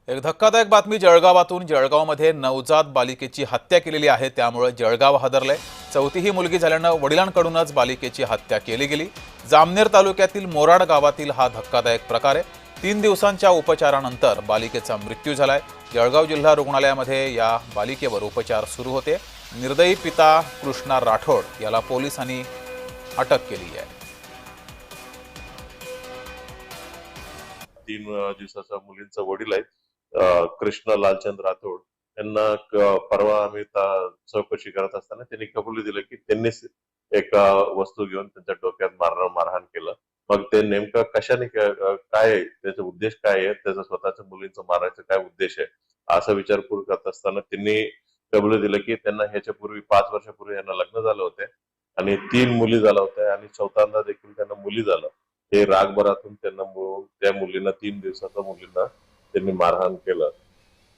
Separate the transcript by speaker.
Speaker 1: एक धक्कादायक बातमी जळगावातून। जळगावमध्ये नवजात बालिकेची हत्या केलेली आहे, त्यामुळे जळगाव हादरलंय। चौथीही मुलगी झाल्यानं वडिलांकडूनच बालिकेची हत्या केली गेली। जामनेर तालुक्यातील मोराड गावातील हा धक्कादायक प्रकार आहे। 3 दिवसांच्या उपचारानंतर बालिकेचा मृत्यू झालाय। जळगाव जिल्हा रुग्णालयामध्ये या बालिकेवर उपचार सुरू होते। निर्दयी पिता कृष्णा राठोड याला पोलिसांनी अटक केली आहे।
Speaker 2: 3 दिवसाच्या मुलींचा वडील आहेत कृष्ण लालचंद राठोड यांना परवा आम्ही चौकशी करत असताना त्यांनी कबुली दिलं की त्यांनीच एक वस्तू घेऊन त्यांच्या डोक्यात मारहाण केलं। मग ते नेमकं कशाने काय आहे, त्याचा उद्देश काय आहे, त्याचा स्वतःच्या मुलींचं मारायचा काय उद्देश आहे, असा विचारपूस करत असताना त्यांनी कबुली दिलं की त्यांना ह्याच्यापूर्वी 5 वर्षापूर्वी यांना लग्न झालं होते आणि 3 मुली झाल्या होत्या आणि चौथ्यांदा देखील त्यांना मुली झालं। हे रागभरातून त्यांना त्या मुलींना 3 दिवसाच्या मुलींना त्यांनी मारहाण केलं।